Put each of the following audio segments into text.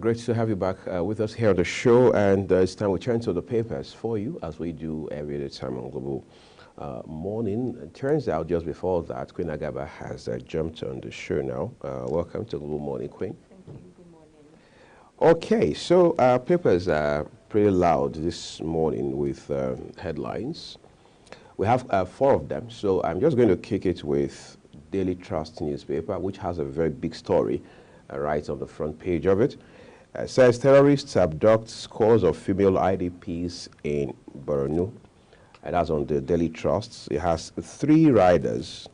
Great to have you back with us here on the show, and it's time we turn to the papers for you, as we do every other time on Global Morning. It turns out just before that, Queen Agaba has jumped on the show now. Welcome to Global Morning, Queen. Thank you. Good morning. Okay, so our papers are pretty loud this morning with headlines. We have 4 of them, so I'm just going to kick it with Daily Trust newspaper, which has a very big story right on the front page of it. Says terrorists abduct scores of female IDPs in Borno. And that's on the Daily Trust. It has 3 riders.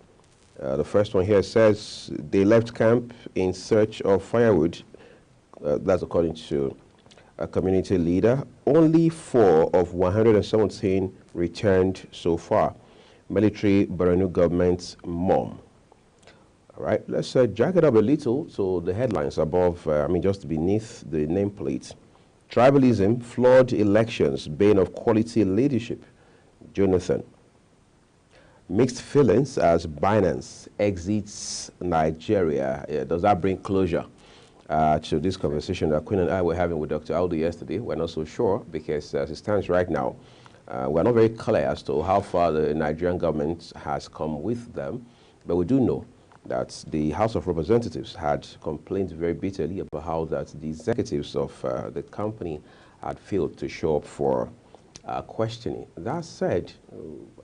The first one here says they left camp in search of firewood. That's according to a community leader. Only 4 of 117 returned so far. Military Borno government's mom. All right, let's jack it up a little. So the headlines above, just beneath the nameplate. Tribalism, flawed elections, bane of quality leadership. Jonathan. Mixed feelings as Binance exits Nigeria. Does that bring closure to this conversation that Queen and I were having with Dr. Aldo yesterday? We're not so sure, because as it stands right now, we're not very clear as to how far the Nigerian government has come with them, but we do know that the House of Representatives had complained very bitterly about how that the executives of the company had failed to show up for questioning. That said,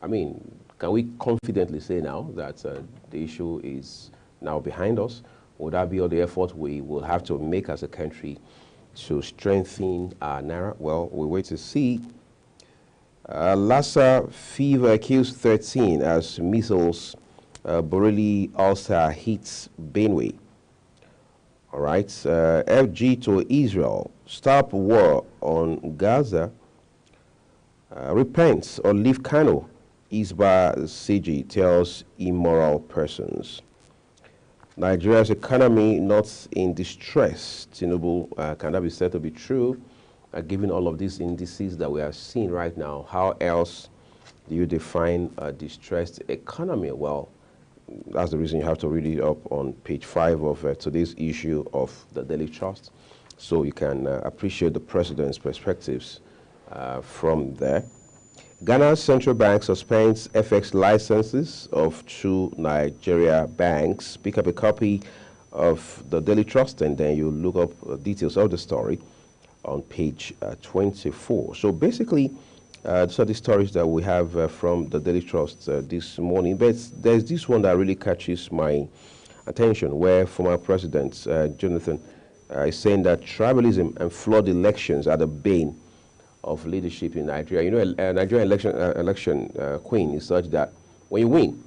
can we confidently say now that the issue is now behind us? Would that be all the effort we will have to make as a country to strengthen our Naira? Well, we wait to see. Lassa fever kills 13 as missiles Borelli ulcer hits Benue. All right. FG to Israel. Stop war on Gaza. Repents or leave Kano. Isba CG tells immoral persons. Nigeria's economy not in distress. Tinubu, can that be said to be true? Given all of these indices that we are seeing right now, how else do you define a distressed economy? Well, that's the reason you have to read it up on page 5 of today's issue of the Daily Trust, so you can appreciate the president's perspectives from there. Ghana's central bank suspends FX licenses of 2 Nigeria banks. Pick up a copy of the Daily Trust, and then you look up details of the story on page 24. So basically, these are the stories that we have from the Daily Trust this morning. But there's this one that really catches my attention, where former President Jonathan is saying that tribalism and flawed elections are the bane of leadership in Nigeria. You know, a Nigerian election queen is such that when you win,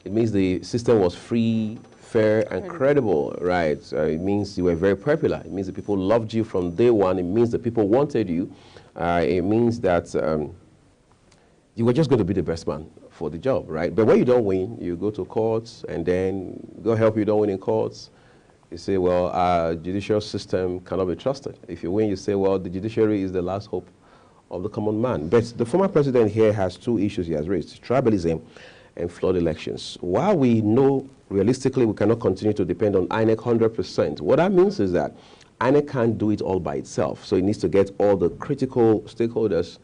it means the system was free, fair, and credible, right? It means you were very popular. It means the people loved you from day one. It means the people wanted you. It means that you were just going to be the best man for the job, right? But when you don't win, you go to courts, and then God help you don't win in courts. You say, well, our judicial system cannot be trusted. If you win, you say, well, the judiciary is the last hope of the common man. But the former president here has 2 issues he has raised: tribalism and flawed elections. While we know realistically we cannot continue to depend on INEC 100%, what that means is that INEC can't do it all by itself. So it needs to get all the critical stakeholders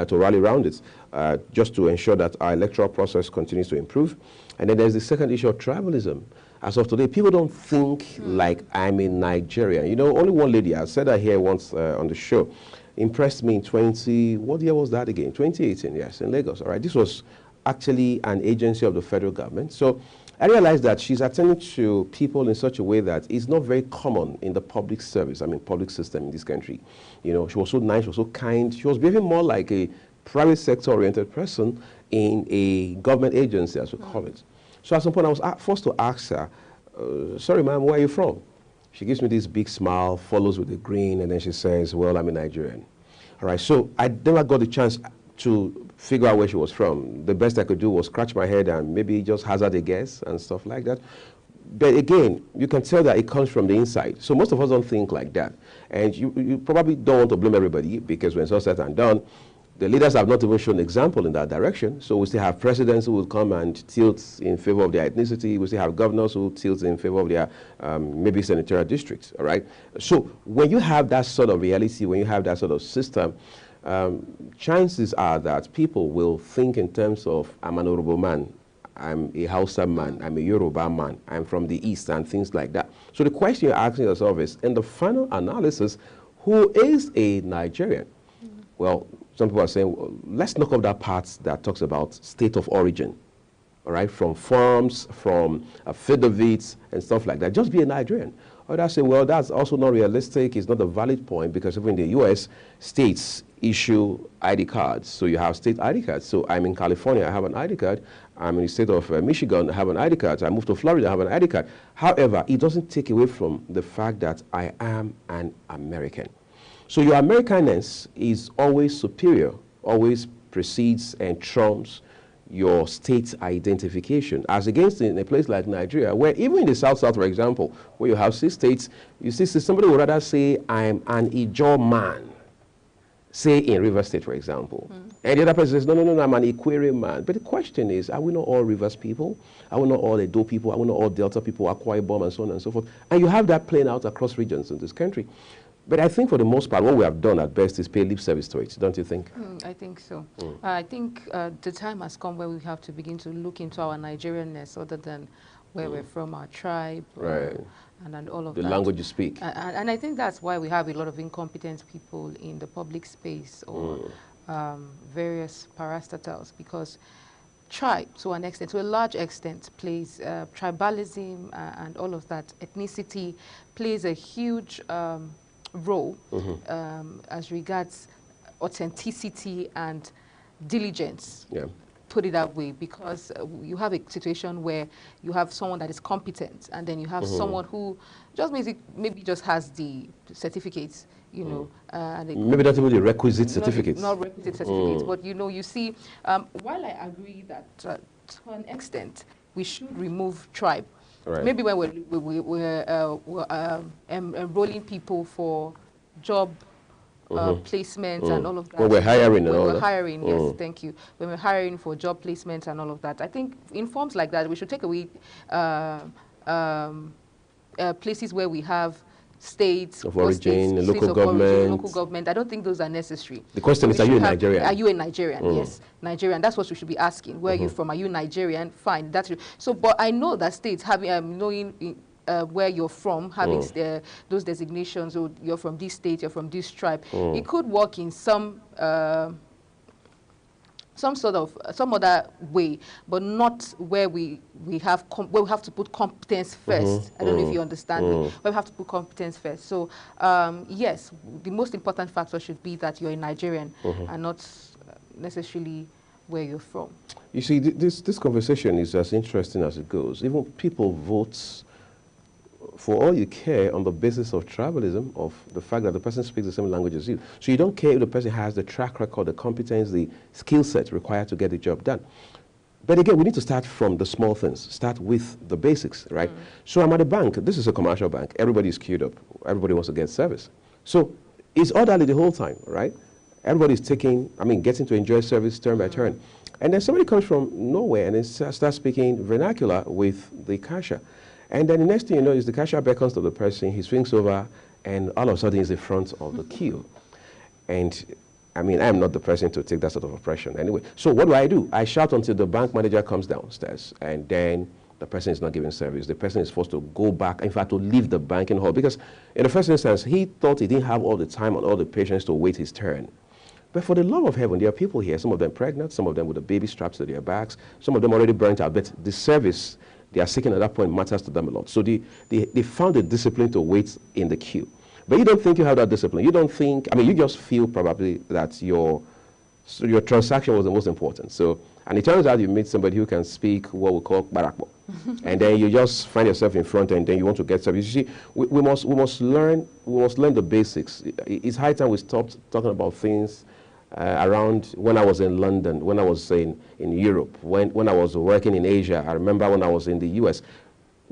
to rally around it, just to ensure that our electoral process continues to improve. And then there's the second issue of tribalism. As of today, people don't think like I'm in Nigeria. You know, only one lady, I said that here once on the show, impressed me in what year was that again? 2018, yes, in Lagos. All right, this was actually an agency of the federal government. So I realized that she's attending to people in such a way that is not very common in the public service, public system in this country. You know, she was so nice, she was so kind. She was behaving more like a private sector-oriented person in a government agency, as we call it. So at some point, I was forced to ask her, sorry, ma'am, where are you from? She gives me this big smile, follows with a grin, and then she says, well, I'm a Nigerian. All right, so I never got the chance to figure out where she was from. The best I could do was scratch my head and maybe just hazard a guess and stuff like that. But again, you can tell that it comes from the inside. So most of us don't think like that. And you probably don't want to blame everybody, because when it's all said and done, The leaders have not even shown example in that direction. So we still have presidents who will come and tilt in favor of their ethnicity. We still have governors who tilt in favor of their maybe senatorial districts, all right? So when you have that sort of reality, when you have that sort of system, chances are that people will think in terms of, I'm an Yoruba man, I'm a Hausa man, I'm a Yoruba man, I'm from the East, and things like that. So the question you're asking yourself is, in the final analysis, who is a Nigerian? Well, some people are saying, well, let's knock off that part that talks about state of origin, all right, from farms, from affidavits, and stuff like that. Just be a Nigerian. Others say, well, that's also not realistic. It's not a valid point because even in the U.S., states issue ID cards. So you have state ID cards. So I'm in California, I have an ID card. I'm in the state of Michigan, I have an ID card. So I moved to Florida, I have an ID card. However, it doesn't take away from the fact that I am an American. So your Americanness is always superior, always precedes and trumps your state identification, as against in a place like Nigeria, where even in the South, for example, where you have 6 states, you see somebody would rather say, I'm an Ijaw man, say in Rivers State, for example. And the other person says, no, I'm an Ikwere man. But the question is, are we not all Rivers people? Are we not all Edo people? Are we not all Delta people, Akwa Ibom, and so on and so forth? And you have that playing out across regions in this country. But I think for the most part, what we have done at best is pay lip service to it, don't you think? I think so. I think the time has come where we have to begin to look into our Nigerianness other than where we're from, our tribe, right, and all of the that. language you speak. And I think that's why we have a lot of incompetent people in the public space or various parastatals, because tribe, to an extent, to a large extent, plays tribalism and all of that. Ethnicity plays a huge role as regards authenticity and diligence. Yeah. Put it that way, because you have a situation where you have someone that is competent, and then you have someone who just maybe just has the certificates, you know. Maybe not even the requisite certificates. Not requisite certificates, but you know, you see, while I agree that to an extent we should remove tribe, right, maybe when we're enrolling people for job placement and all of that. When we're hiring when and all we're that. hiring, yes, thank you. When we're hiring for job placement and all of that, I think in forms like that, we should take away places where we have states of origin, states local of origin, government. local government. I don't think those are necessary. The question is, are you a Nigerian? Are you a Nigerian? Yes, Nigerian. That's what we should be asking. Where are you from? Are you Nigerian? Fine. That's so. But I know that states having knowing where you're from, having those designations, or you're from this state, you're from this tribe, it could work in some other way, but not where we have to put competence first. I don't know if you understand me. Where we have to put competence first. So yes, the most important factor should be that you're a Nigerian and not necessarily where you're from. You see, this conversation is as interesting as it goes. Even people vote for all you care on the basis of tribalism, of the fact that the person speaks the same language as you. So you don't care if the person has the track record, the competence, the skill set required to get the job done. But again, we need to start from the small things, start with the basics, right? So I'm at a bank. This is a commercial bank. Everybody's queued up. Everybody wants to get service. So it's orderly the whole time, right? Everybody's getting to enjoy service turn by turn. And then somebody comes from nowhere and then starts speaking vernacular with the cashier. And then the next thing you know is the cashier beckons to the person, he swings over, and all of a sudden he's in front of the queue. And I'm not the person to take that sort of oppression anyway. So what do? I shout until the bank manager comes downstairs, and then the person is not giving service. The person is forced to go back, in fact, to leave the banking hall, because in the first instance, he thought he didn't have all the time and all the patience to wait his turn. But for the love of heaven, there are people here, some of them pregnant, some of them with a baby strapped to their backs, some of them already burnt out, but the service they are seeking at that point matters to them a lot. So they found a discipline to wait in the queue. But you don't think you have that discipline. You don't think, you just feel probably that your transaction was the most important. So, and it turns out you meet somebody who can speak what we call barakbo. And then you just find yourself in front and then you want to get service. You see, we must learn the basics. It's high time we stopped talking about things around when I was in London, when I was in Europe, when I was working in Asia. I remember when I was in the US.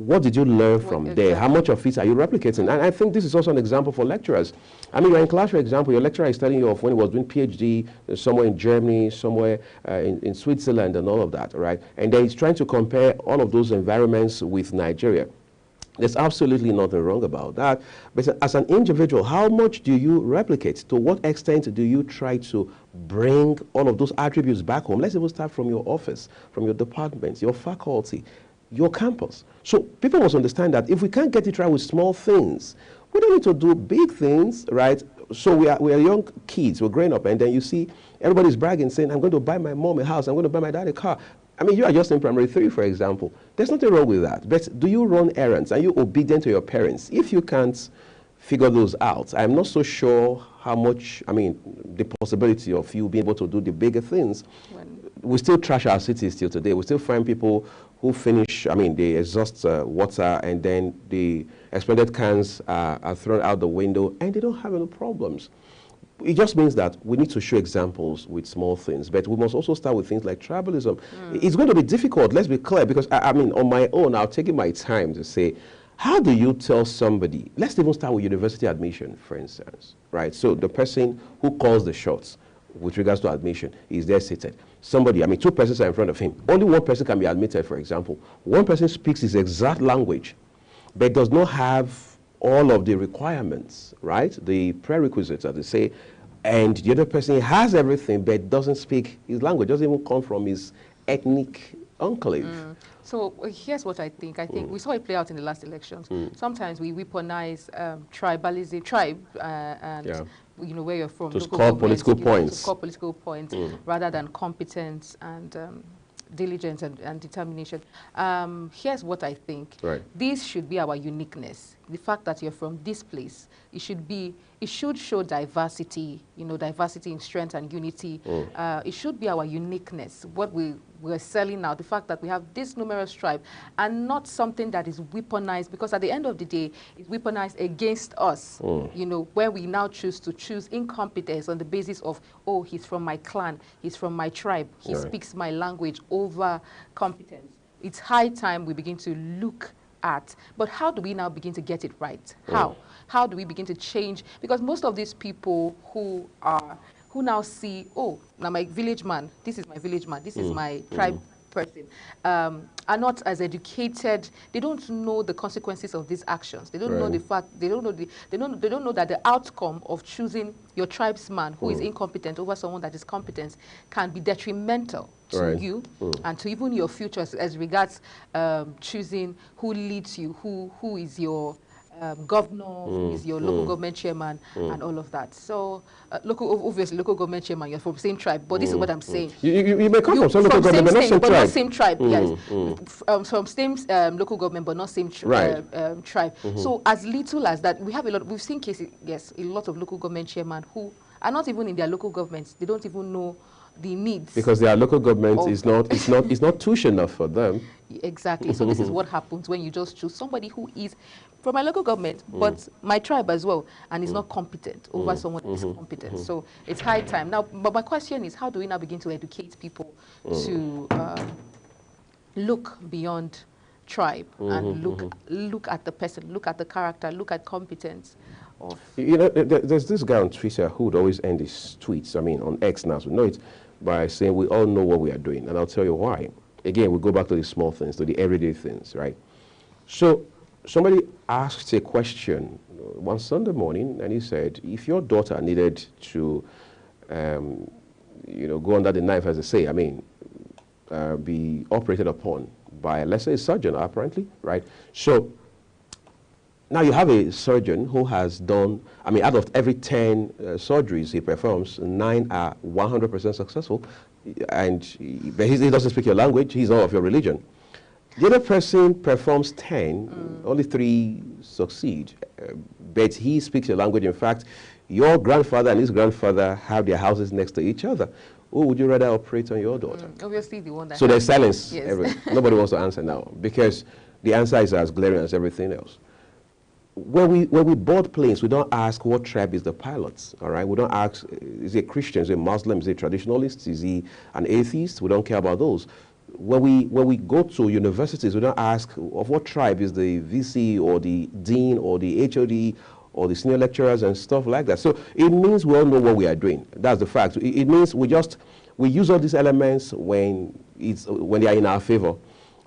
what did you learn from there? How much of it are you replicating? And I think this is also an example for lecturers. I mean, you're in class, for example, your lecturer is telling you of when he was doing PhD somewhere in Germany, somewhere in Switzerland and all of that, right? And then he's trying to compare all of those environments with Nigeria. There's absolutely nothing wrong about that. But as an individual, how much do you replicate? To what extent do you try to bring all of those attributes back home? Let's even start from your office, from your departments, your faculty, your campus. So people must understand that if we can't get it right with small things, we don't need to do big things, right? So we are young kids, we're growing up, and then you see everybody's bragging, saying, I'm going to buy my mom a house, I'm going to buy my dad a car. I mean, you are just in primary 3, for example. There's nothing wrong with that. But do you run errands? Are you obedient to your parents? If you can't figure those out, I'm not so sure how much, I mean, the possibility of you being able to do the bigger things. We still trash our cities till today. We still find people who finish, I mean, they exhaust water and then the expended cans are thrown out the window and they don't have any problems. It just means that we need to show examples with small things, but we must also start with things like tribalism. It's going to be difficult, let's be clear, because I mean, on my own, I'll take my time to say, how do you tell somebody, let's even start with university admission, for instance, right? So the person who calls the shots with regards to admission is there seated. Somebody, I mean, 2 persons are in front of him. Only 1 person can be admitted, for example. 1 person speaks his exact language, but does not have all of the requirements, right? The prerequisites, as they say, and the other person has everything but doesn't speak his language, doesn't even come from his ethnic enclave. So here's what I think. I think we saw it play out in the last elections. Sometimes we weaponize tribalism, and you know where you're from. To score political points. To score political points rather than competence and diligence and determination. Here's what I think. Right. This should be our uniqueness. The fact that you're from this place, it should show diversity, you know, diversity in strength and unity. It should be our uniqueness, what we're selling now, the fact that we have this numerous tribe and not something that is weaponized, because at the end of the day, it's weaponized against us, you know, where we now choose incompetence on the basis of, oh, he's from my clan, he's from my tribe, he speaks my language over competence. It's high time we begin to look at, but how do we now begin to get it right? How do we begin to change? Because most of these people who now see, oh, now my village man, this is my village man, this is my tribe person, are not as educated. They don't know the consequences of these actions. They don't know the fact. They don't know that the outcome of choosing your tribesman who is incompetent over someone that is competent can be detrimental to you and to even your future as regards choosing who leads you, who is your governor, who is your local government chairman, and all of that. So, obviously, local government chairman, you're from the same tribe, but this is what I'm saying. You may come from some local government, but not same tribe. Not same tribe, yes. From same local government, but not same tribe. So, as little as that, we've seen cases, yes, a lot of local government chairman who are not even in their local governments. They don't even know the needs. Because their local government is not tuition enough for them. Exactly. So this is what happens when you just choose somebody who is from my local government, but my tribe as well, and is not competent over someone who is competent. So it's high time. Now, but my question is, how do we now begin to educate people to look beyond tribe and look at the person, look at the character, look at competence? You know, there's this guy on Twitter who would always end his tweets, I mean, on X now, so we know it, by saying we all know what we are doing, and I'll tell you why. Again, we go back to the small things, to the everyday things, right? So somebody asked a question one Sunday morning, and he said, if your daughter needed to, you know, go under the knife, as they say, I mean, be operated upon by, let's say, a surgeon, apparently, right? So now you have a surgeon who has done, I mean, out of every 10 surgeries he performs, 9 are 100% successful, and he doesn't speak your language, he's not of your religion. The other person performs 10, only 3 succeed, but he speaks your language. In fact, your grandfather and his grandfather have their houses next to each other. Who would you rather operate on your daughter? Obviously the one that... So there's silence. Yes. Nobody wants to answer now, because the answer is as glaring as everything else. When we board planes, we don't ask what tribe is the pilot, all right? We don't ask, is he a Christian, is he a Muslim, is he a traditionalist, is he an atheist? We don't care about those. when we go to universities, we don't ask of what tribe is the VC or the dean or the HOD or the senior lecturers and stuff like that. So it means we all know what we are doing. That's the fact. It means we use all these elements when they are in our favor.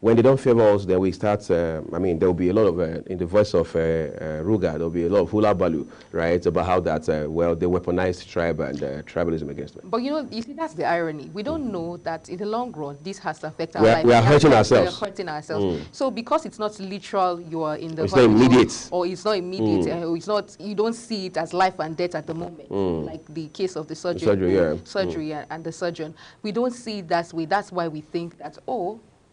When they don't favor us, then we start, there will be a lot of, in the voice of Ruga, there will be a lot of hula baloo, right, about how that, they weaponized tribe and tribalism against them. But you see, that's the irony. We don't know that in the long run, this has to affect our life. We are hurting ourselves. We are hurting ourselves. So because it's not literal, you are in the it's not immediate. Or it's not immediate, or it's not, you don't see it as life and death at the moment, like the case of the surgery and the surgeon. We don't see it that way. That's why we think that,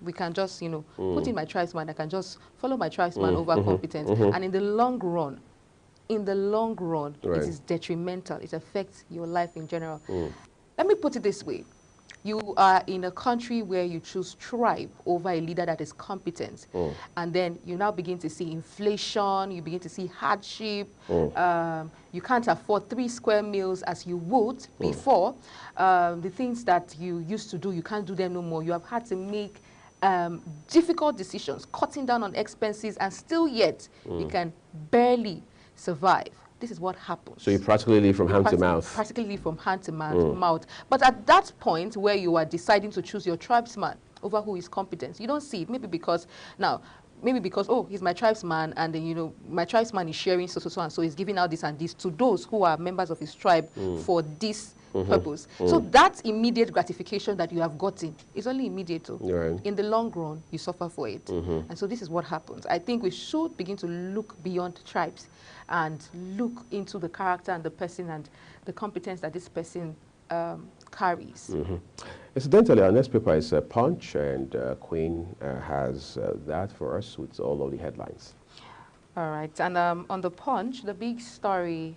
we can just, put in my tribesman, I can just follow my tribesman over competence. And in the long run, right, it is detrimental. It affects your life in general. Let me put it this way. You are in a country where you choose tribe over a leader that is competent. And then you now begin to see inflation, you begin to see hardship. You can't afford 3 square meals as you would before. The things that you used to do, you can't do them no more. You have had to make difficult decisions, cutting down on expenses, and still yet you can barely survive. This is what happens. So you practically live from hand to mouth. Practically live from hand to mouth. But at that point where you are deciding to choose your tribesman over who is competent, you don't see it. Maybe because, he's my tribesman, and then, my tribesman is sharing so and so, he's giving out this and this to those who are members of his tribe for this purpose. So that immediate gratification that you have gotten is only immediate. Right. In the long run, you suffer for it. And so this is what happens. I think we should begin to look beyond tribes and look into the character and the person and the competence that this person carries. Incidentally, our next paper is Punch, and Queen has that for us with all of the headlines. All right. And on the Punch, the big story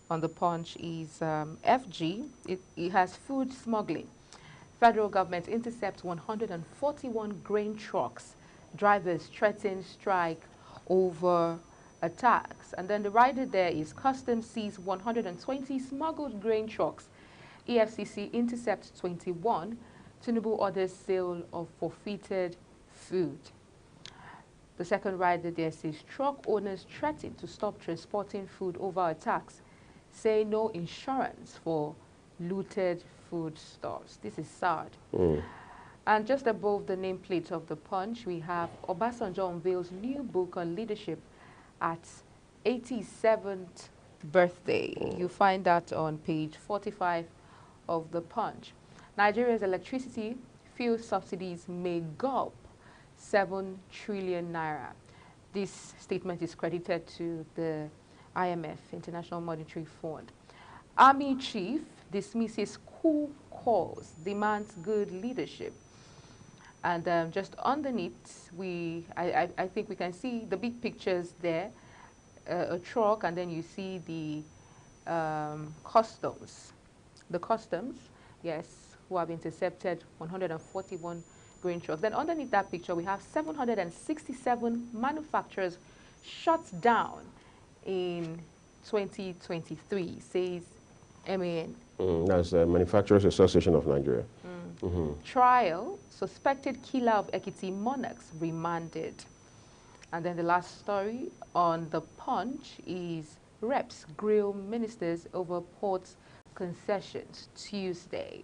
on the Punch is FG. It has food smuggling. Federal government intercepts 141 grain trucks. Drivers threaten strike over attacks. And then the rider there is Customs sees 120 smuggled grain trucks. EFCC intercepts 21. Tinubu orders sale of forfeited food. The second rider there says truck owners threaten to stop transporting food over attacks. Say no insurance for looted food stores. This is sad. And just above the nameplate of the Punch, we have Obasanjo unveils new book on leadership at 87th birthday. You find that on page 45 of the Punch. Nigeria's electricity fuel subsidies may gulp 7 trillion naira. This statement is credited to the IMF, International Monetary Fund. Army chief dismisses coup calls, demands good leadership. And just underneath, I think we can see the big pictures there, a truck, and then you see the customs. The customs, yes, who have intercepted 141 grain trucks. Then underneath that picture, we have 767 manufacturers shut down in 2023, says MAN. That's the Manufacturers Association of Nigeria. Trial, suspected killer of Ekiti monarchs remanded. And then the last story on the Punch is reps grill ministers over ports concessions Tuesday.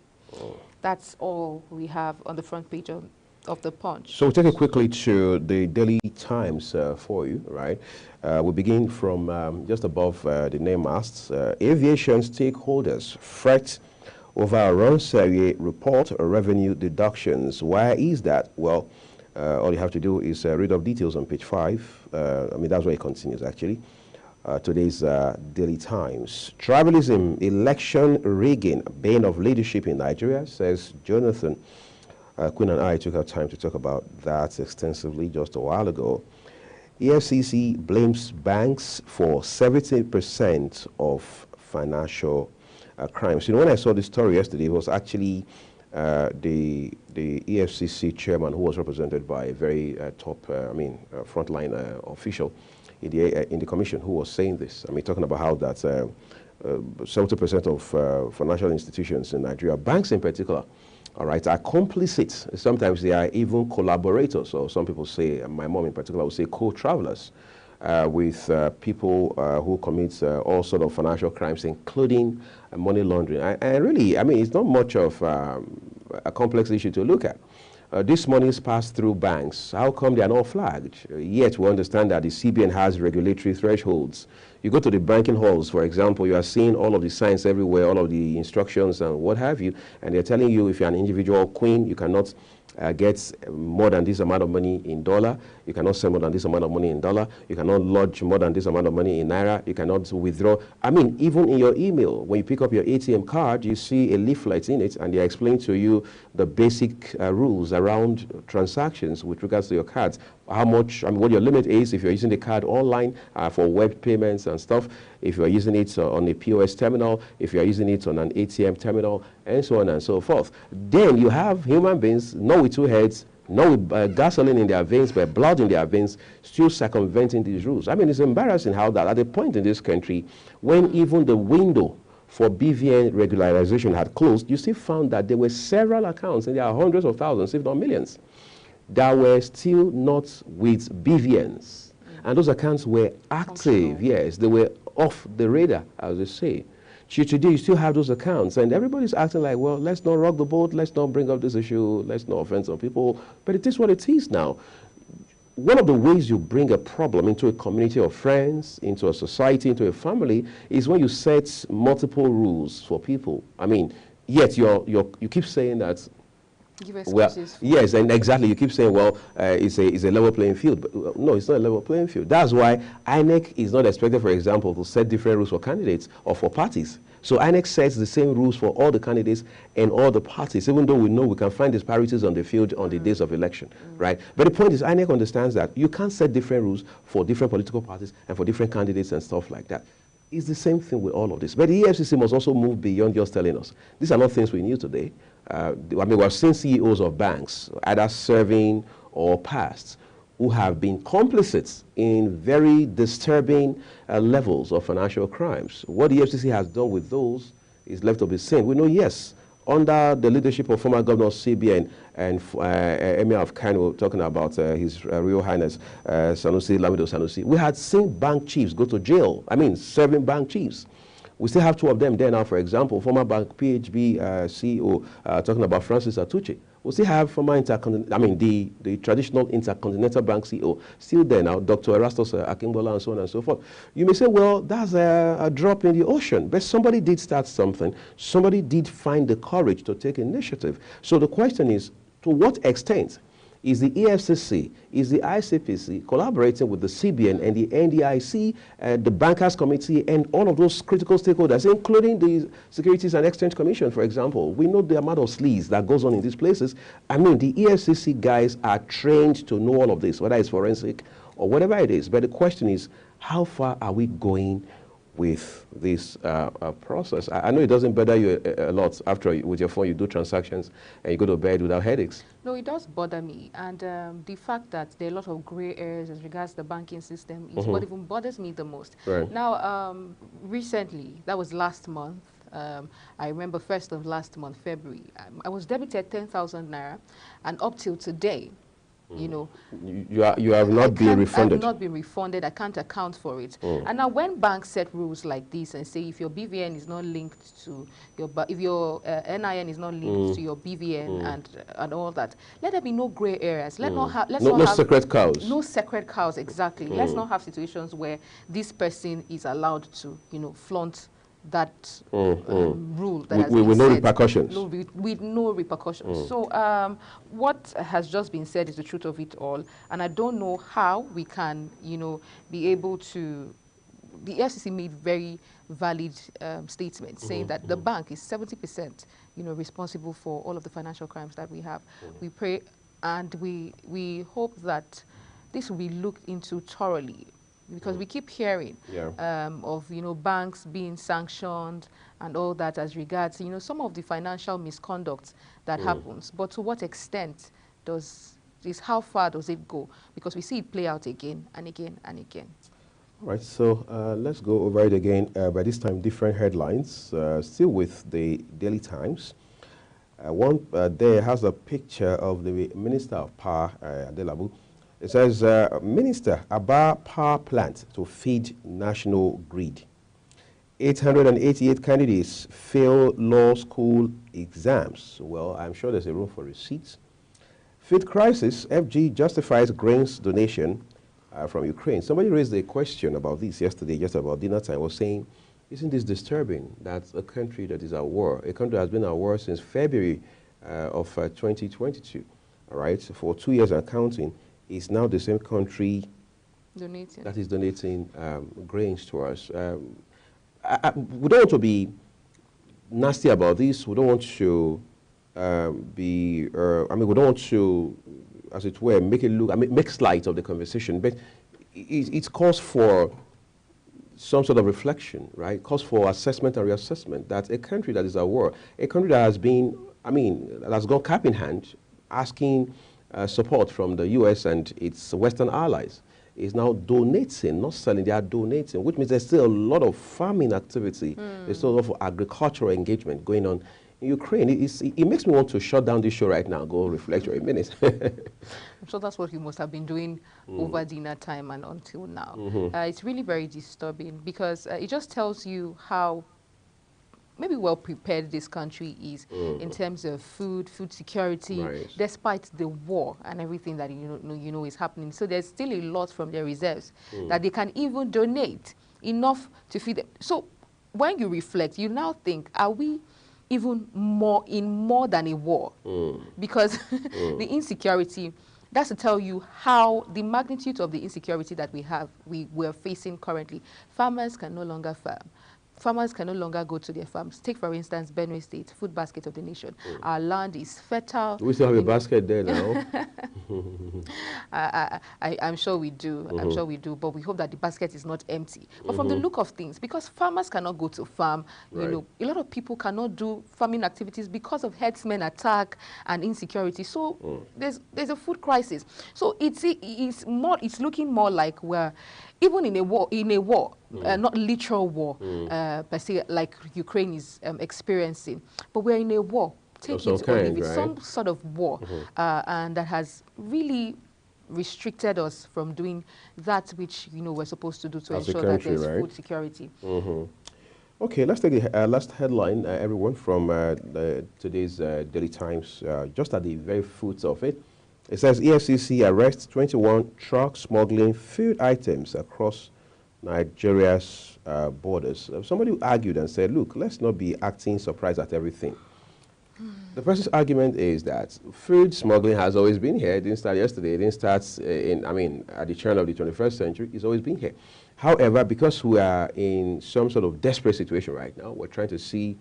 That's all we have on the front page of the Punch. So we'll take it quickly to the Daily Times for you, right? We begin from just above the name masts. Aviation stakeholders fret over Ronserie report revenue deductions. Why is that? Well, all you have to do is read up details on page 5. That's where it continues, actually. Today's Daily Times. Tribalism, election rigging, bane of leadership in Nigeria, says Jonathan. Queen and I took our time to talk about that extensively just a while ago. EFCC blames banks for 70% of financial crimes. When I saw this story yesterday, it was actually the EFCC chairman, who was represented by a very top, frontline official in the commission, who was saying this. Talking about how that 70% of financial institutions in Nigeria, banks in particular, all right, are complicit. Sometimes they are even collaborators, or some people say, my mom in particular would say co-travelers with people who commit all sort of financial crimes, including money laundering. And really, I mean, it's not much of a complex issue to look at. These monies pass through banks. How come they are not flagged? Yet we understand that the CBN has regulatory thresholds. You go to the banking halls, for example, you are seeing all of the signs everywhere, all of the instructions and what have you, and they're telling you if you're an individual queen, you cannot get more than this amount of money in dollar. You cannot send more than this amount of money in dollar. You cannot lodge more than this amount of money in naira. You cannot withdraw. I mean, even in your email, when you pick up your ATM card, you see a leaflet in it, and they explain to you the basic rules around transactions with regards to your cards. How much, I mean, what your limit is if you're using the card online for web payments and stuff, if you're using it on a POS terminal, if you're using it on an ATM terminal, and so on and so forth. Then you have human beings, not with two heads, not with gasoline in their veins, but blood in their veins, still circumventing these rules. I mean, it's embarrassing how that at a point in this country, when even the window for BVN regularization had closed, you still found that there were several accounts, and there are hundreds of thousands, if not millions, that were still not with BVNs. And those accounts were active, yes, they were off the radar, as they say. Today, you still have those accounts, and everybody's acting like, well, let's not rock the boat, let's not bring up this issue, let's not offend some people, but it is what it is now. One of the ways you bring a problem into a community of friends, into a society, into a family, is when you set multiple rules for people. I mean, yet you keep saying that, well, yes, and exactly. You keep saying, well, it's a level playing field. But, no, it's not a level playing field. That's why INEC is not expected, for example, to set different rules for candidates or for parties. So INEC sets the same rules for all the candidates and all the parties, even though we know we can find disparities on the field on the days of election, right? But the point is, INEC understands that you can't set different rules for different political parties and for different candidates and stuff like that. It's the same thing with all of this. But the EFCC must also move beyond just telling us. These are not things we knew today. I mean, we've seen CEOs of banks, either serving or past, who have been complicit in very disturbing levels of financial crimes. What the EFCC has done with those is left to be seen. We know, yes, under the leadership of former Governor CBN and Emir of Kano, talking about His Royal Highness Sanusi Lamido Sanusi, we had seen bank chiefs go to jail. I mean, serving bank chiefs. We still have two of them there now, for example, former bank PHB CEO, talking about Francis Atuche. We still have former the traditional Intercontinental Bank CEO still there now, Dr. Erastus Akingbola, and so on and so forth. You may say, well, that's a drop in the ocean, but somebody did start something. Somebody did find the courage to take initiative. So the question is, to what extent is the EFCC, is the ICPC collaborating with the CBN and the NDIC, the Bankers Committee, and all of those critical stakeholders, including the Securities and Exchange Commission, for example? We know the amount of sleaze that goes on in these places. I mean, the EFCC guys are trained to know all of this, whether it's forensic or whatever it is. But the question is, how far are we going with this process? I know it doesn't bother you a lot after with your phone you do transactions and you go to bed without headaches. No, it does bother me, and the fact that there are a lot of gray areas as regards the banking system is what even bothers me the most. Right. Now, recently, that was last month, I remember 1st of last month, February, I was debited 10,000 naira, and up till today, you know, you have not been refunded. I have not been refunded. I can't account for it. And now, when banks set rules like this and say if your BVN is not linked to your, if your NIN is not linked to your BVN and all that, let there be no gray areas. Let not have no sacred cows. No sacred cows, exactly. Let's not have situations where this person is allowed to, you know, flaunt that rule that has been with no set. repercussions. No, with no repercussions. So what has just been said is the truth of it all, and I don't know how we can, you know, be able to. The FCC made very valid statements saying that the bank is 70%, you know, responsible for all of the financial crimes that we have. We pray and we hope that this will be looked into thoroughly, because we keep hearing of, you know, banks being sanctioned and all that as regards, you know, some of the financial misconduct that happens. But to what extent how far does it go? Because we see it play out again and again and again. All right, so let's go over it again. By this time, different headlines, still with the Daily Times. One there has a picture of the Minister of Power, Adelabu. It says, Minister, about power plant to feed national grid. 888 candidates fail law school exams. Well, I'm sure there's a room for receipts. Feed crisis, FG justifies grains donation from Ukraine. Somebody raised a question about this yesterday, just about dinner time, was saying, isn't this disturbing that a country that is at war, a country that has been at war since February of 2022, all right, for 2 years and counting, is now the same country that is donating grains to us. We don't want to be nasty about this. We don't want to we don't want to, as it were, make it look, make light of the conversation, but it calls for some sort of reflection, right? It calls for assessment and reassessment that a country that is at war, a country that has been, that has gone cap in hand, asking support from the U.S. and its Western allies, is now donating, not selling, they are donating, which means there's still a lot of farming activity, there's still a lot of agricultural engagement going on in Ukraine. It makes me want to shut down this show right now, go reflect for a minute. I'm sure that's what you must have been doing over dinner time and until now. It's really very disturbing because it just tells you how maybe well prepared this country is in terms of food security, despite the war and everything that you know is happening. So there's still a lot from their reserves that they can even donate enough to feed them. So when you reflect, you now think, are we even more than a war? Because the insecurity, that's to tell you how the magnitude of the insecurity that we're facing currently. Farmers can no longer farm. Farmers can no longer go to their farms. Take, for instance, Benue State, food basket of the nation. Our land is fertile. We still have a basket there now. I'm sure we do. I'm sure we do. But we hope that the basket is not empty. But from the look of things, because farmers cannot go to farm, you know, a lot of people cannot do farming activities because of herdsmen attack and insecurity. So there's a food crisis. So it's looking more like we're even in a war, not literal war per se, like Ukraine is experiencing, but we're in a war. Take it or leave it, some sort of war, and that has really restricted us from doing that which we're supposed to do to ensure that there's food security. Okay, let's take the last headline, everyone, from today's Daily Times, just at the very foot of it. It says EFCC arrests 21 truck smuggling food items across Nigeria's borders. Somebody argued and said, look, let's not be acting surprised at everything. The person's argument is that food smuggling has always been here. It didn't start yesterday. It didn't start at the turn of the 21st century. It's always been here. However, because we are in some sort of desperate situation right now, we're trying to see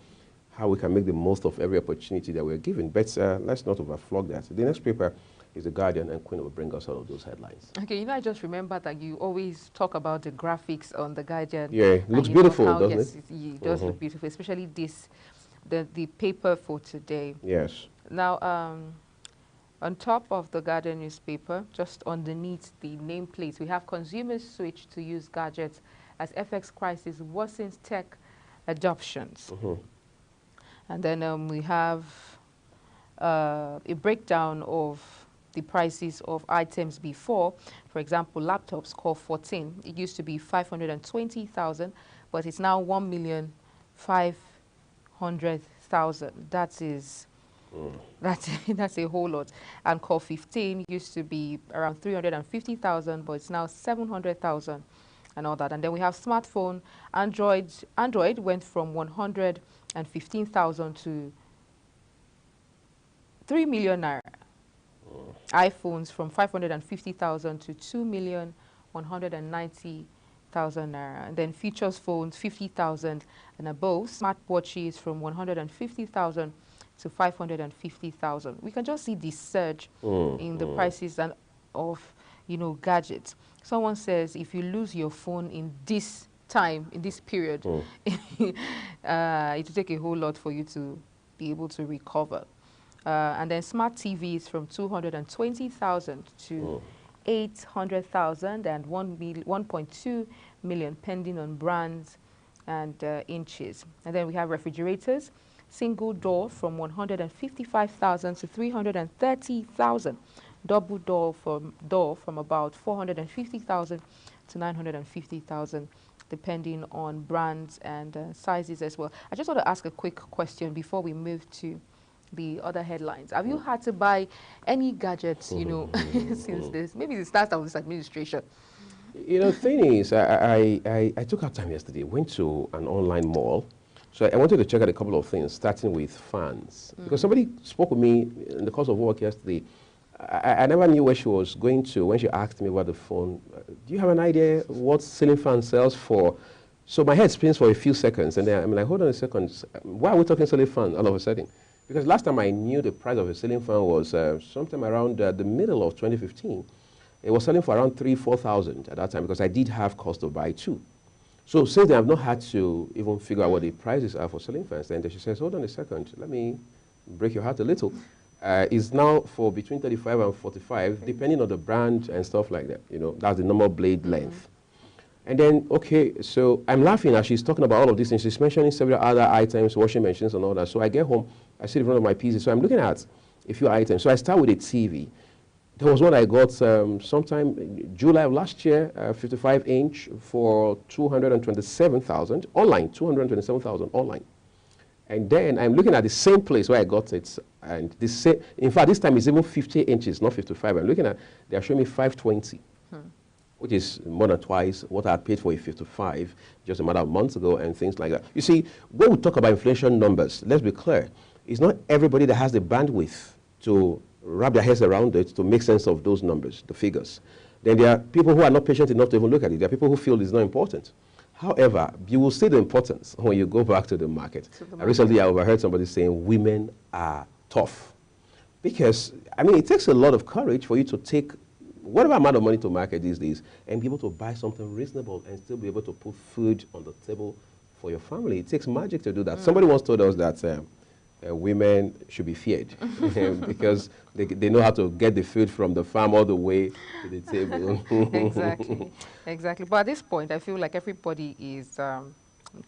how we can make the most of every opportunity that we're given. But let's not overflog that. The next paper is The Guardian, and Queen will bring us all of those headlines. Okay, I just remember that you always talk about the graphics on The Guardian. Yeah, it looks beautiful, doesn't it? It does look beautiful, especially the paper for today. Yes. Now, on top of The Guardian newspaper, just underneath the nameplate, we have consumers switch to use gadgets as FX crisis worsens tech adoptions. And then we have a breakdown of the prices of items before. For example, laptops Core 14. It used to be 520,000, but it's now 1,500,000. That's a whole lot. And Core 15 used to be around 350,000, but it's now 700,000 and all that. And then we have smartphone. Android went from 115,000 to 3 million naira. iPhones from 550,000 to 2,190,000 naira. And then features phones 50,000 and above. Smartwatches from 150,000 to 550,000. We can just see the surge in the prices of gadgets. Someone says if you lose your phone in this time, in this period, it will take a whole lot for you to be able to recover. And then smart TVs from 220,000 to 800,000 and 1.2 million, pending on brands and inches. And then we have refrigerators, single door from 155,000 to 330,000, double door from about 450,000 to 950,000, depending on brands and sizes as well. I just want to ask a quick question before we move to the other headlines. Have you had to buy any gadgets, you know, since this? Maybe it starts out with this administration. You know, the thing is, I took out time yesterday, went to an online mall. So I wanted to check out a couple of things, starting with fans. Because somebody spoke with me in the course of work yesterday. I never knew where she was going to when she asked me about the phone. Do you have an idea what ceiling fan sells for? So my head spins for a few seconds, and then I'm like, hold on a second. Why are we talking ceiling fan all of a sudden? Because last time I knew the price of a ceiling fan was sometime around the middle of 2015. It was selling for around 3,000-4,000 at that time because I did have cost to buy two. So since then, I've not had to even figure out what the prices are for ceiling fans. And she says, hold on a second, let me break your heart a little. It's now for between 35 and 45, depending on the brand and stuff like that. You know, that's the normal blade length. And then, okay, so I'm laughing as she's talking about all of these things. She's mentioning several other items, washing machines and all that. So I get home, I sit in front of my PC. So I'm looking at a few items. So I start with a TV. There was one I got sometime in July of last year, 55-inch for 227,000 online, 227,000 online. And then I'm looking at the same place where I got it, and the same, in fact, this time it's even 50 inches, not 55. I'm looking at, they're showing me 520, which is more than twice what I had paid for a 55 just a matter of months ago and things like that. You see, when we talk about inflation numbers, let's be clear, it's not everybody that has the bandwidth to wrap their heads around it to make sense of those numbers, the figures. Then there are people who are not patient enough to even look at it. There are people who feel it's not important. However, you will see the importance when you go back to the market. Recently, I overheard somebody saying women are tough. Because, I mean, it takes a lot of courage for you to take whatever amount of money to market these days and be able to buy something reasonable and still be able to put food on the table for your family. It takes magic to do that. Somebody once told us that women should be feared because they know how to get the food from the farm all the way to the table. Exactly, exactly. But at this point, I feel like everybody is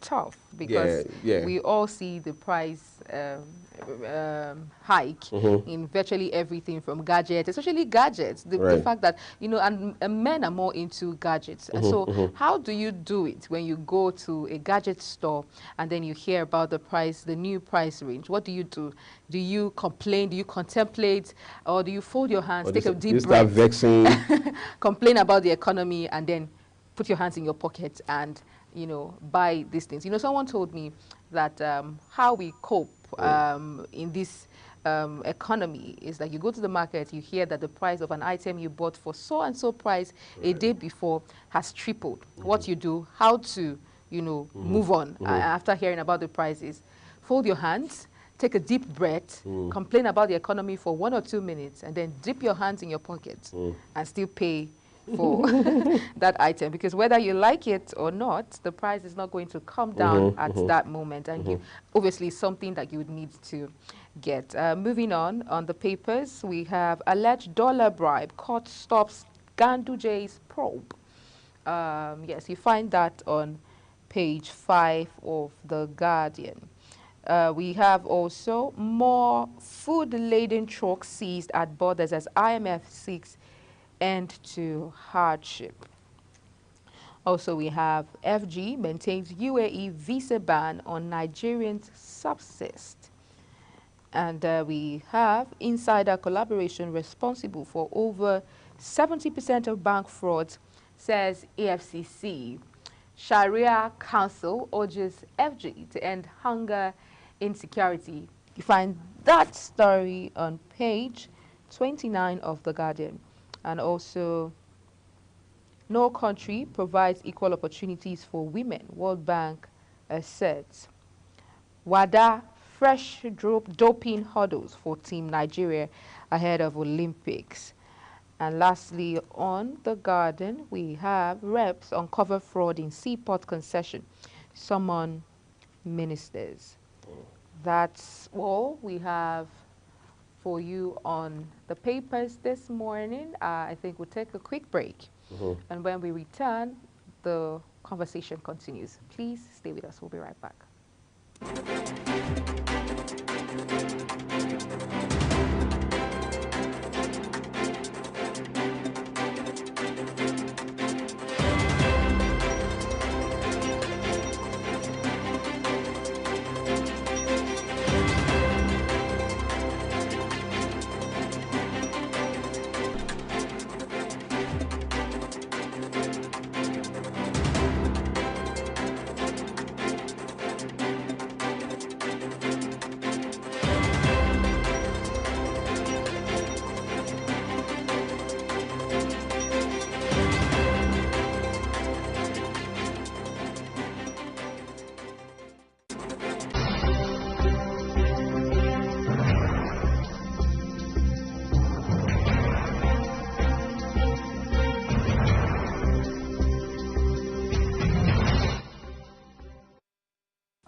tough because we all see the price hike in virtually everything from gadgets, especially gadgets. The fact that, you know, and men are more into gadgets. And so how do you do it when you go to a gadget store and then you hear about the price, the new price range? What do you do? Do you complain? Do you contemplate? Or do you fold your hands, take a deep breath, start vexing, complain about the economy, and then put your hands in your pocket and, you know, buy these things? You know, someone told me that how we cope in this economy is that you go to the market, you hear that the price of an item you bought for so and so price a day before has tripled. What you do, how to, you know, move on after hearing about the prices, fold your hands, take a deep breath, complain about the economy for 1 or 2 minutes, and then dip your hands in your pockets and still pay for that item, because whether you like it or not, the price is not going to come down at that moment, and you obviously something that you would need to get. Moving on the papers, we have alleged dollar bribe, court stops Ganduj's probe. Yes, you find that on page 5 of The Guardian. We have also more food-laden trucks seized at borders as IMF seeks end to hardship. Also, we have FG maintains UAE visa ban on Nigerians subsist. And we have insider collaboration responsible for over 70% of bank frauds, says EFCC. Sharia Council urges FG to end hunger insecurity. You find that story on page 29 of The Guardian. And also, no country provides equal opportunities for women, World Bank asserts. WADA, fresh doping hurdles for Team Nigeria ahead of Olympics. And lastly, on The Guardian, we have reps uncover fraud in seaport concession, summon ministers. That's all we have for you on the papers this morning. I think we'll take a quick break. And when we return, the conversation continues. Please stay with us. We'll be right back.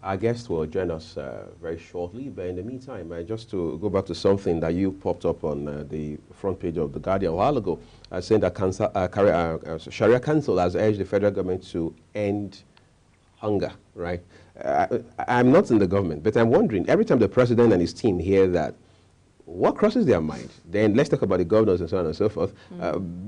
Our guest will join us very shortly, but in the meantime, just to go back to something that you popped up on the front page of The Guardian a while ago, saying that Sharia Council has urged the federal government to end hunger, right? I'm not in the government, but I'm wondering, every time the president and his team hear that, what crosses their mind? Then let's talk about the governors and so on and so forth,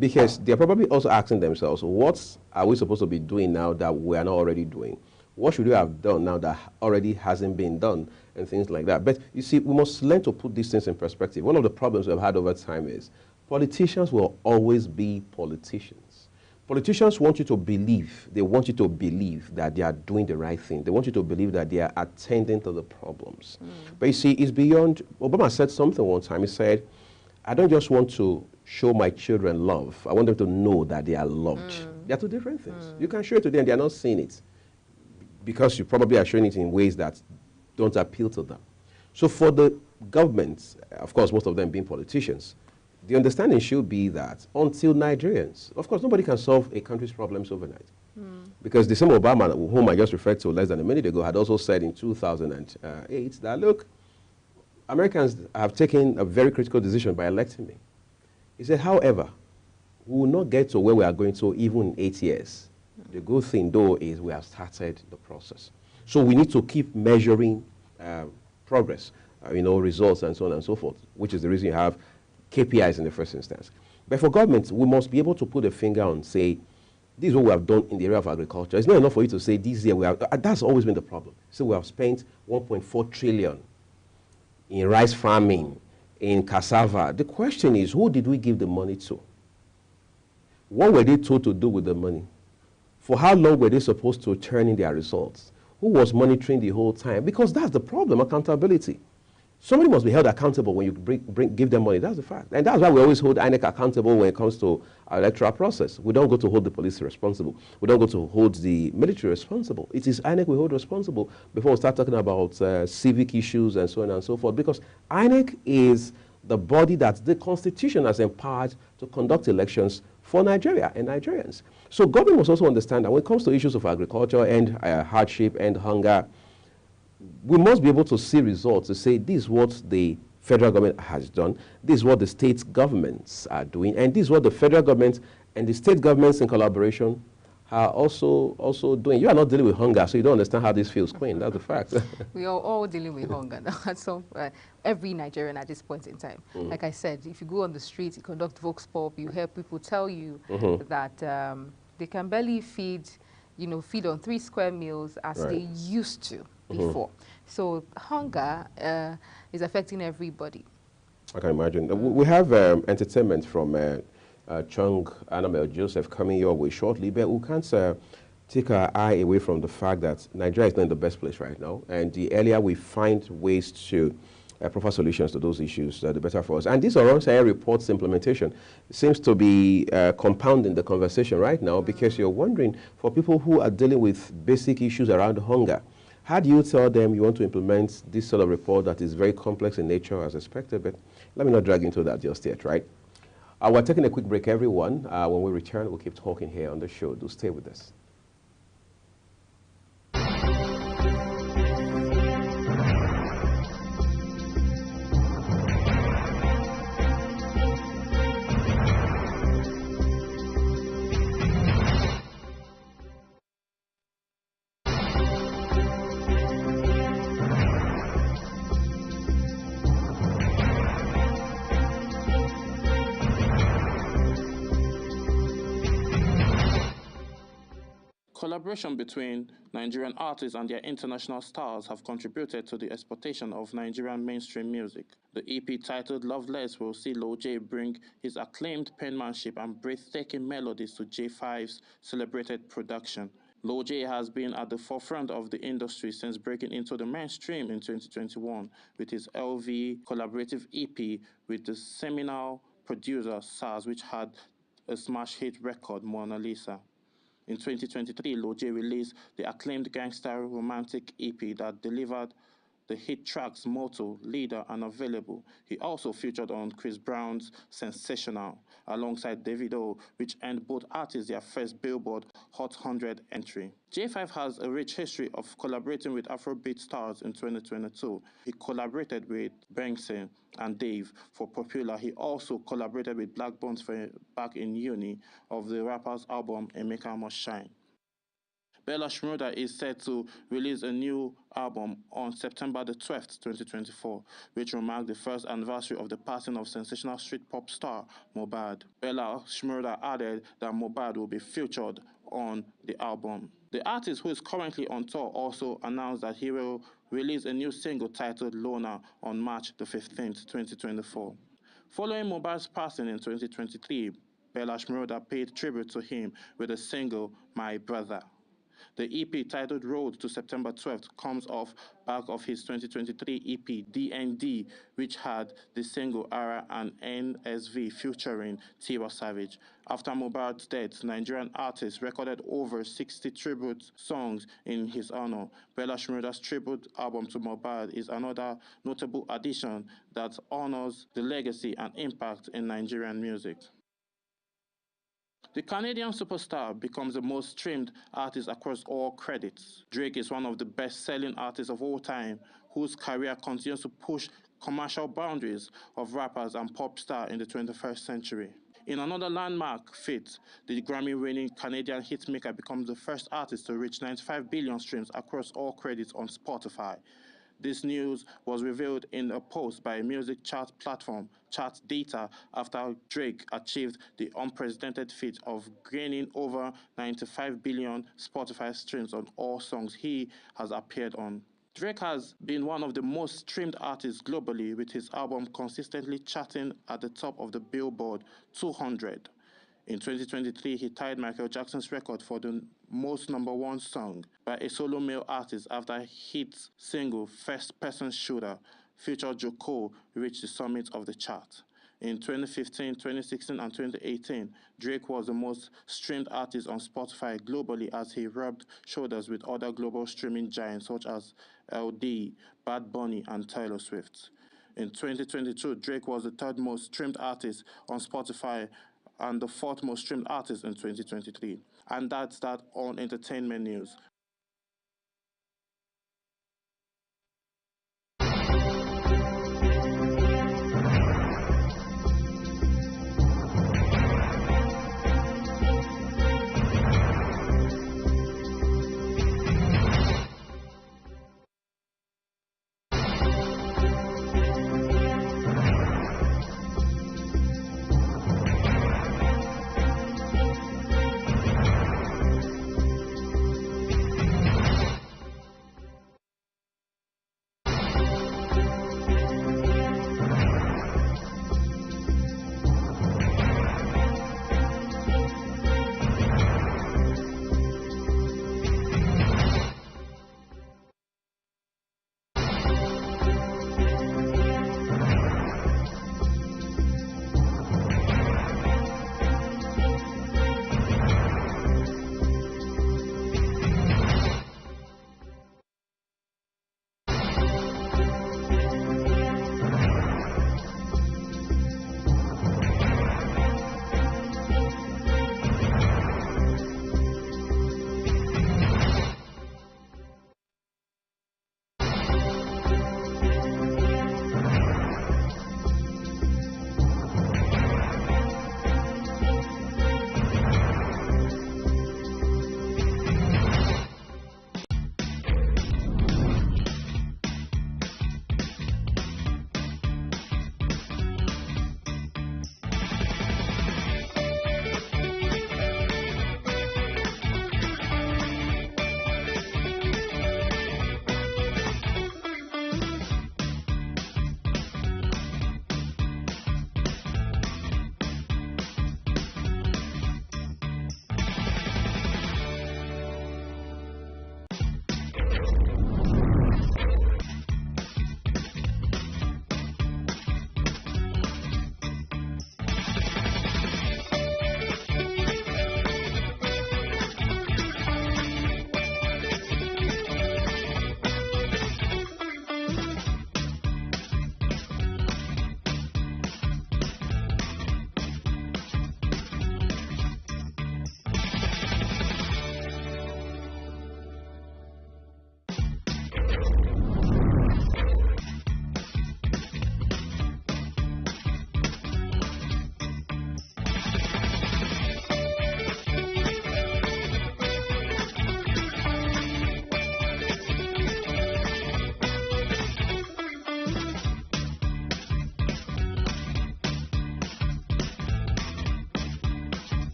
because they're probably also asking themselves, what are we supposed to be doing now that we are not already doing? What should we have done now that already hasn't been done, and things like that? But you see, we must learn to put these things in perspective. One of the problems we've had over time is politicians will always be politicians. Politicians want you to believe, they want you to believe that they are doing the right thing. They want you to believe that they are attending to the problems. But you see, it's beyond. Obama said something one time. He said, I don't just want to show my children love. I want them to know that they are loved. They are two different things. You can show it to them, they are not seeing it, because you probably are showing it in ways that don't appeal to them. So for the governments, of course, most of them being politicians, the understanding should be that until Nigerians, of course, nobody can solve a country's problems overnight. Because the same Obama, whom I just referred to less than a minute ago, had also said in 2008 that, look, Americans have taken a very critical decision by electing me. He said, however, we will not get to where we are going to even in 8 years. The good thing, though, is we have started the process. So we need to keep measuring progress, results and so on and so forth, which is the reason you have KPIs in the first instance. But for governments, we must be able to put a finger on, say, this is what we have done in the area of agriculture. It's not enough for you to say, this year we have, that's always been the problem. So we have spent 1.4 trillion in rice farming, in cassava. The question is, who did we give the money to? What were they told to do with the money? For how long were they supposed to turn in their results? Who was monitoring the whole time? Because that's the problem, accountability. Somebody must be held accountable when you give them money. That's the fact. And that's why we always hold INEC accountable when it comes to our electoral process. We don't go to hold the police responsible. We don't go to hold the military responsible. It is INEC we hold responsible before we start talking about civic issues and so on and so forth. Because INEC is the body that the Constitution has empowered to conduct elections for Nigeria and Nigerians. So government must also understand that when it comes to issues of agriculture and hardship and hunger, we must be able to see results to say this is what the federal government has done, this is what the state governments are doing, and this is what the federal government and the state governments in collaboration are also doing. You are not dealing with hunger, so you don't understand how this feels, Queen. That's the fact. We are all dealing with hunger now. So every Nigerian at this point in time. Like I said, if you go on the street, you conduct vox pop, you hear people tell you that they can barely feed on 3 square meals as they used to before. So hunger is affecting everybody. I can imagine. We have entertainment from Chung Annabel Joseph coming your way shortly, but we can't take our eye away from the fact that Nigeria is not in the best place right now. And the earlier we find ways to provide solutions to those issues, the better for us. And this Oronsaye report's implementation seems to be compounding the conversation right now, because you're wondering, for people who are dealing with basic issues around hunger, how do you tell them you want to implement this sort of report that is very complex in nature as expected? But let me not drag into that just yet, right? We're taking a quick break, everyone. When we return, we'll keep talking here on the show. Do stay with us. Collaboration between Nigerian artists and their international stars have contributed to the exportation of Nigerian mainstream music. The EP titled Loveless will see Lil J bring his acclaimed penmanship and breathtaking melodies to J5's celebrated production. Lil J has been at the forefront of the industry since breaking into the mainstream in 2021 with his LV collaborative EP with the seminal producer SARS, which had a smash hit record, Mona Lisa. In 2023, Lil J released the acclaimed gangster romantic EP that delivered the hit tracks Motto, Leader, and Available. He also featured on Chris Brown's Sensational alongside Davido, which earned both artists their first Billboard Hot 100 entry. J5 has a rich history of collaborating with Afrobeat stars. In 2022, he collaborated with Benson and Dave for Popular. He also collaborated with Black Bones for Back in Uni of the rapper's album Emeka Must Shine. Bella Shmurda is set to release a new album on September the 12th, 2024, which will mark the first anniversary of the passing of sensational street pop star Mohbad. Bella Shmurda added that Mohbad will be featured on the album. The artist, who is currently on tour, also announced that he will release a new single titled Loner on March the 15th, 2024. Following Mohbad's passing in 2023, Bella Shmurda paid tribute to him with the single My Brother. The EP titled Road to September 12th comes off back of his 2023 EP DND, which had the single Ara and NSV featuring Tiwa Savage. After Mohbad's death, Nigerian artists recorded over 60 tribute songs in his honor. Bella Shmurda's tribute album to Mohbad is another notable addition that honors the legacy and impact in Nigerian music. The Canadian superstar becomes the most streamed artist across all credits. Drake is one of the best-selling artists of all time, whose career continues to push commercial boundaries of rappers and pop stars in the 21st century. In another landmark feat, the Grammy-winning Canadian hitmaker becomes the first artist to reach 95 billion streams across all credits on Spotify. This news was revealed in a post by music chart platform Chart Data after Drake achieved the unprecedented feat of gaining over 95 billion Spotify streams on all songs he has appeared on. Drake has been one of the most streamed artists globally, with his album consistently charting at the top of the Billboard 200. In 2023, he tied Michael Jackson's record for the most #1 song by a solo male artist after hit single First Person Shooter featured J. Cole reached the summit of the chart. In 2015, 2016, and 2018, Drake was the most streamed artist on Spotify globally as he rubbed shoulders with other global streaming giants such as LD, Bad Bunny, and Taylor Swift. In 2022, Drake was the third most streamed artist on Spotify and the fourth most streamed artist in 2023. And that's that on entertainment news.